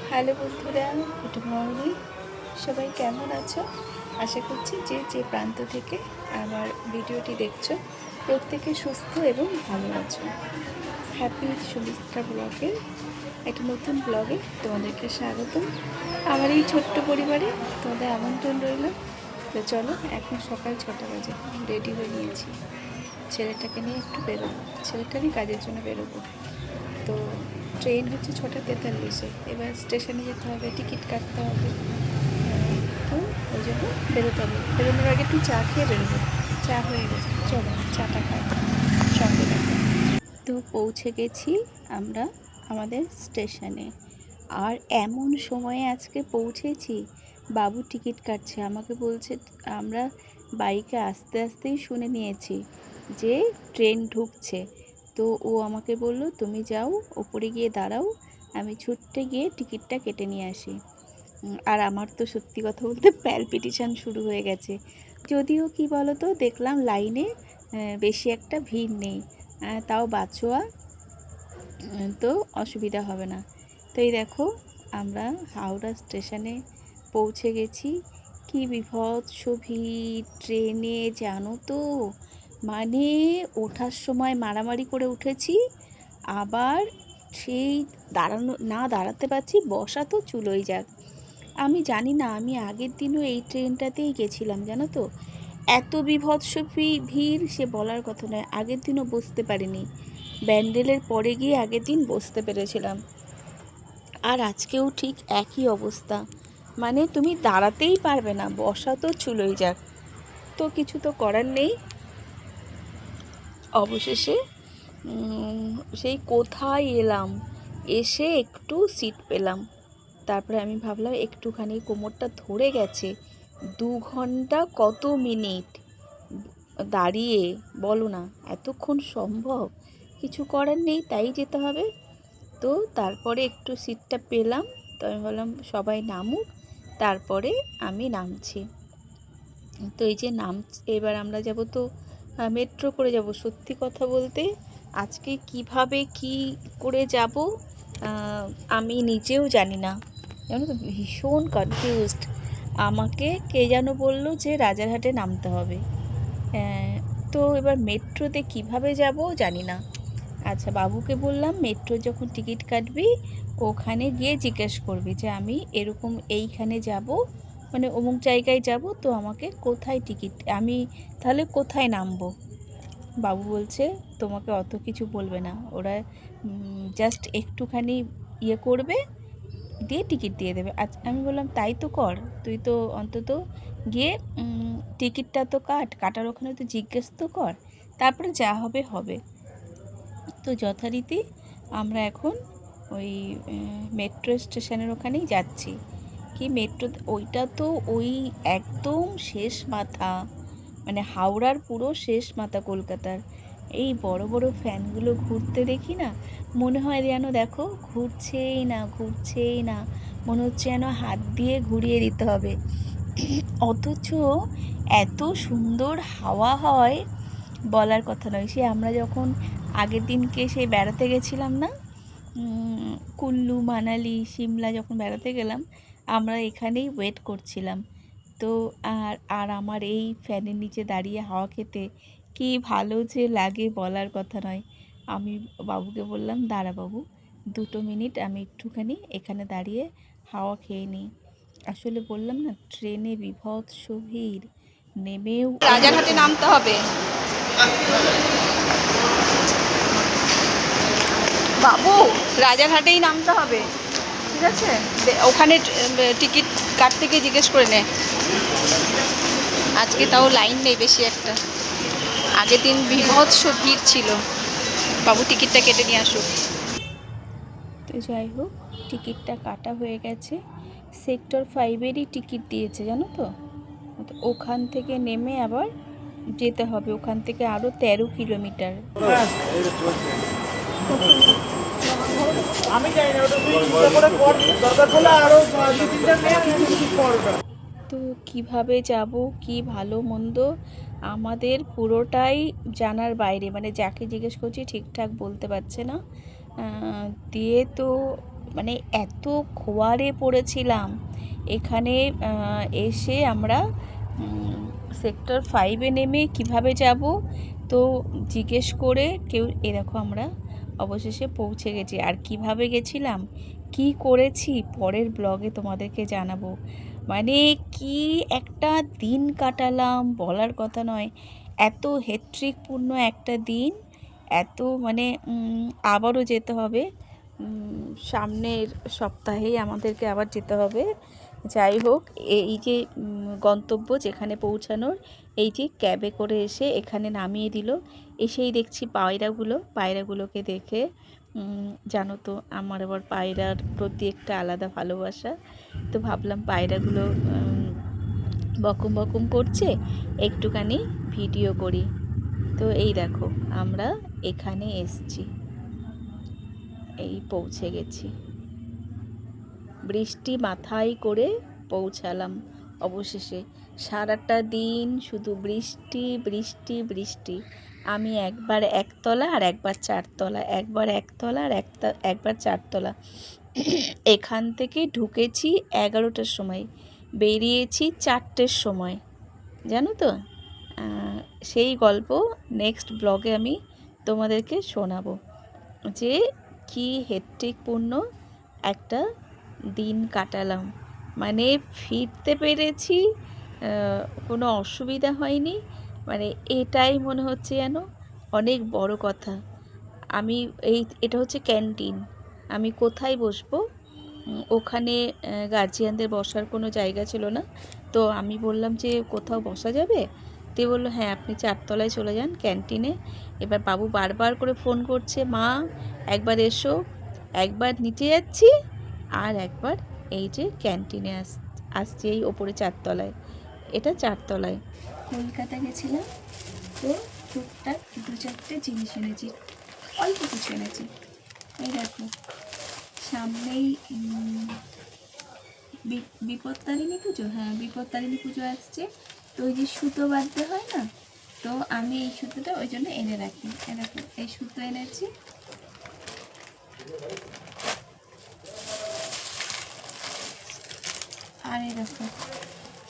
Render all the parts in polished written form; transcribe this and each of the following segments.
Hello বন্ধুরা, good morning. সবাই কেমন আছো? আশা করছি যে যে প্রান্ত থেকে আমার ভিডিওটি দেখছো প্রত্যেকে সুস্থ এবং ভালো আছো। হ্যাপি সুমিত্রা ব্লগের একটা নতুন ব্লগে তোমাদেরকে স্বাগতম। আমার এই ছোট্ট পরিবারে তোমাদের আমন্ত্রণ রইল। তো চলো, এখন সকাল 6টা বাজে, রেডি হয়ে নিয়েছি। ছেলেটাকে নিয়ে একটু বেরোবো, ছেলেটারই কাজের জন্য বেরোবো। তো ট্রেন হচ্ছে 6টা 43-এ, এবার স্টেশনে যেতে হবে, টিকিট কাটতে হবে। তো ওই জন্য বেরোতে হবে। বেরোনোর আগে একটু চা খেয়ে বেরোবো। চা হয়ে গেছে, চলো চাটা খাই, সঙ্গে দেখো। তো পৌঁছে গেছি আমরা আমাদের স্টেশনে। আর এমন সময়ে আজকে পৌঁছেছি, বাবু টিকিট কাটছে, আমাকে বলছে, আমরা বাইকে আস্তে আস্তেই শুনে নিয়েছি যে ট্রেন ঢুকছে। তো ও আমাকে বলল, তুমি যাও ওপরে গিয়ে দাঁড়াও, আমি ছুটতে গিয়ে টিকিটটা কেটে নিয়ে আসি। আর আমার তো সত্যি কথা বলতে প্যালপিটেশন শুরু হয়ে গেছে। যদিও কি বলো তো, দেখলাম লাইনে বেশি একটা ভিড় নেই, তাও বাঁচোয়া, তো অসুবিধা হবে না। তো এই দেখো, আমরা হাওড়া স্টেশনে পৌঁছে গেছি। কি বিভৎস ভিড় ট্রেনে, জানো তো। মানে ওঠার সময় মারামারি করে উঠেছি, আবার সেই দাঁড়াতে পারছি, বসা তো চুলোই যাক। আমি জানি না, আমি আগের দিনও এই ট্রেনটাতেই গেছিলাম জানো তো। এত বিভৎস ভিড় সে বলার কথা নয়। আগের দিনও বসতে পারিনি, ব্যান্ডেলের পরে গিয়ে আগের দিন বসতে পেরেছিলাম। আর আজকেও ঠিক একই অবস্থা, মানে তুমি দাঁড়াতেই পারবে না, বসা তো চুলোই যাক। তো কিছু তো করার নেই। অবশেষে সেই কোথায় এলাম, এসে একটু সিট পেলাম। তারপরে আমি ভাবলাম একটুখানি, কোমরটা ধরে গেছে। 2 ঘন্টা কত মিনিট দাঁড়িয়ে, বলো না এতক্ষণ সম্ভব? কিছু করার নেই, তাই যেতে হবে। তো তারপরে একটু সিটটা পেলাম, তো আমি বললাম সবাই নামুক, তারপরে আমি নামছি। তো এই যে এবার আমরা যাব তো মেট্রো করে যাব। সত্যি কথা বলতে আজকে কিভাবে কি করে যাব আমি নিজেও জানি না, জানো তো, ভীষণ কনফিউজড। আমাকে কে যেন বললো যে রাজারহাটে নামতে হবে। তো এবার মেট্রোতে কিভাবে যাব জানি না। আচ্ছা, বাবুকে বললাম মেট্রোর যখন টিকিট কাটবি ওখানে গিয়ে জিজ্ঞেস করবি যে আমি এরকম এইখানে যাব, মানে অমুক জায়গায় যাব, তো আমাকে কোথায় টিকিট, আমি তাহলে কোথায় নামবো। বাবু বলছে তোমাকে অত কিছু বলবে না, ওরা জাস্ট একটুখানি ইয়ে করবে, দিয়ে টিকিট দিয়ে দেবে। আচ্ছা, আমি বললাম তাই তো কর, তুই তো অন্তত গিয়ে টিকিটটা তো কাটার ওখানে তো জিজ্ঞেস তো কর, তারপরে যা হবে হবে। তো যথারীতি আমরা এখন ওই মেট্রো স্টেশনের ওখানেই যাচ্ছি। কি মেট্রো, ওইটা তো ওই একদম শেষ মাথা, মানে হাওড়ার পুরো শেষ মাথা কলকাতার। এই বড় বড় ফ্যানগুলো ঘুরতে দেখি না, মনে হয় যেন দেখো ঘুরছেই না ঘুরছেই না, মনে হচ্ছে যেন হাত দিয়ে ঘুরিয়ে দিতে হবে। অথচ এত সুন্দর হাওয়া হয়, বলার কথা নয়। সে আমরা যখন আগের দিনকে সেই বেড়াতে গেছিলাম না, কুল্লু মানালি সিমলা, যখন বেড়াতে গেলাম আমরা এখানেই ওয়েট করছিলাম। তো আর আর আমার এই ফ্যানের নিচে দাঁড়িয়ে হাওয়া খেতে কি ভালো যে লাগে, বলার কথা নয়। আমি বাবুকে বললাম, দাঁড়া বাবু 2 মিনিট, আমি একটুখানি এখানে দাঁড়িয়ে হাওয়া খেয়ে নিই। আসলে বললাম না, ট্রেনে বিভৎস ভিড়, নেমেও রাজারহাটে নামতে হবে। বাবু রাজারহাটেই নামতে হবে, ঠিক আছে? ওখানে টিকিট কাটতে গিয়ে জিজ্ঞেস করে নে। আজকে তাও লাইন নেই বেশি একটা, আগের দিন বিভৎস ভিড় ছিল। বাবু টিকিটটা কেটে নিয়ে আসুক। তো যাই হোক, টিকিটটা কাটা হয়ে গেছে। সেক্টর 5-এরই টিকিট দিয়েছে জানো তো। ওখান থেকে নেমে আবার যেতে হবে, ওখান থেকে আরও 13 কিলোমিটার। তো কিভাবে যাব, কি ভালো মন্দ আমাদের পুরোটাই জানার বাইরে, মানে যাকে জিজ্ঞেস করছি ঠিকঠাক বলতে পারছে না। দিয়ে তো মানে এত খোয়ারে পড়েছিলাম। এখানে এসে আমরা সেক্টর 5-এ নেমে কিভাবে যাব তো জিজ্ঞেস করে কেউ, দেখো আমরা অবশেষে পৌঁছে গেছি। আর কিভাবে গেছিলাম, কি করেছি পরের ব্লগে তোমাদেরকে জানাবো। মানে কি একটা দিন কাটালাম বলার কথা নয়। এত হেট্রিকপূর্ণ একটা দিন, এত মানে আবারও যেতে হবে। সামনের সপ্তাহেই আমাদেরকে আবার যেতে হবে। যাই হোক, এই যে গন্তব্য যেখানে পৌঁছানোর, এই যে ক্যাবে করে এসে এখানে নামিয়ে দিল। এসেই দেখছি পায়রাগুলোকে দেখে জানো তো আমার আবার পায়রার প্রতি একটা আলাদা ভালোবাসা। তো ভাবলাম পায়রাগুলো বকম বকম করছে, একটুখানি ভিডিও করি। তো এই দেখো আমরা এখানে এসছি, এই পৌঁছে গেছি। বৃষ্টি মাথায় করে পৌঁছালাম অবশেষে। সারাটা দিন শুধু বৃষ্টি বৃষ্টি বৃষ্টি। আমি একবার একতলা আর একবার চারতলা, একবার একতলা আর একবার চারতলা। এখান থেকে ঢুকেছি 11টার সময়, বেরিয়েছি 4টের সময়, জানো তো। সেই গল্প নেক্সট ব্লগে আমি তোমাদেরকে শোনাবো, যে কি হেট্রিকপূর্ণ একটা দিন কাটালাম। মানে ফিরতে পেরেছি, কোনো অসুবিধা হয়নি। মানে এটাই মনে হচ্ছে যেন অনেক বড় কথা। আমি এটা হচ্ছে ক্যান্টিন। আমি কোথায় বসবো, ওখানে গার্জিয়ানদের বসার কোনো জায়গা ছিল না। তো আমি বললাম যে কোথাও বসা যাবে। তে বললো হ্যাঁ আপনি 4তলায় চলে যান ক্যান্টিনে। এবার বাবু বারবার করে ফোন করছে, মা একবার এসো। একবার নিচে যাচ্ছি আর একবার এই যে ক্যান্টিনে আসছি, এই ওপরে 4তলায়। এটা 4তলায়। কলকাতা গেছিলাম, তো টুকটাক 2-4টে জিনিস এনেছি, অল্প কিছু এনেছি। এই দেখো সামনেই বিপত্তারিণী পুজো, হ্যাঁ বিপত্তারিণী পুজো আসছে। তো ওই যে সুতো বাঁধতে হয় না, তো আমি এই সুতোটা ওই জন্য এনে রাখি। দেখো এই সুতো এনেছি। আর এই দেখো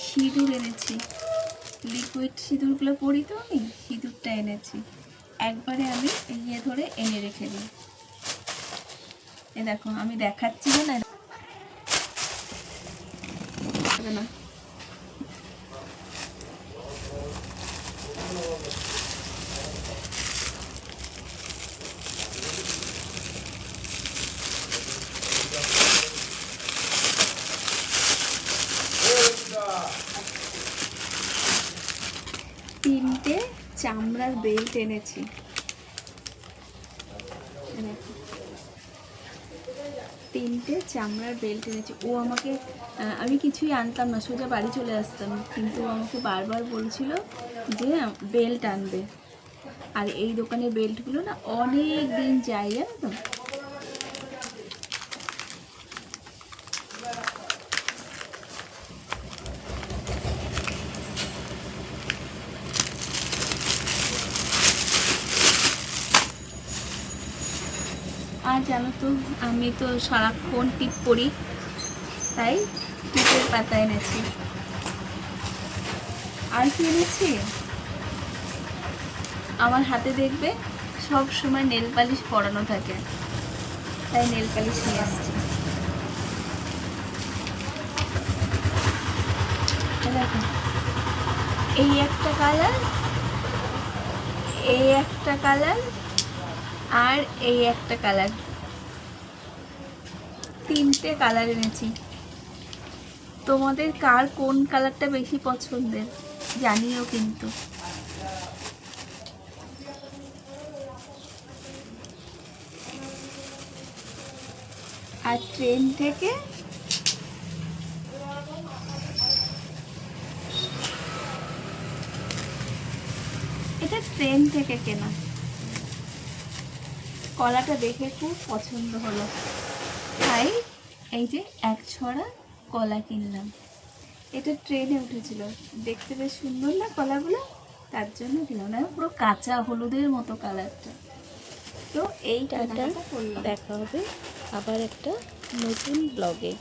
সিঁদুর এনেছি, লিকুইড সিঁদুরগুলো পরি তো আমি, সিঁদুরটা এনেছি। একবারে আমি ধরে এনে রেখে দিই। এ দেখো আমি দেখাচ্ছি না, না তিনটে চামড়ার বেল্ট এনেছি। তিনটে চামড়ার বেল্ট এনেছি। ও আমাকে, আমি কিছুই আনতাম না, সোজা বাড়ি চলে আসতাম, কিন্তু আমাকে বারবার বলছিল যে বেল্ট আনবে। আর এই দোকানের বেল্টগুলো না অনেক দিন যায়, জানো তো। আর জানো তো আমি তো সারাক্ষণ টিপ পড়ি, তাই টিপের পাতা এনেছি। আর কি এনেছি, আমার হাতে দেখবে সব সময় নেল পালিশ পরানো থাকে, তাই নেল পালিশ নিয়ে আসছি। দেখো এই একটা কালার, এই একটা কালার আর এই একটা কালার, তিনটে কালার এনেছি। তোমাদের কার কোন কালারটা বেশি পছন্দের জানিও কিন্তু। আর ট্রেন থেকে এটা ট্রেন থেকে কেনা, কলাটা দেখে খুব পছন্দ হলো, তাই এই যে 1 ছড়া কলা কিনলাম। এটা ট্রেনে উঠেছিল, দেখতে বেশ সুন্দর না কলাগুলো, তার জন্য কিনলাম। না পুরো কাঁচা হলুদের মতো কালারটা। তো এই টাটা, দেখা হবে আবার একটা নতুন ব্লগে।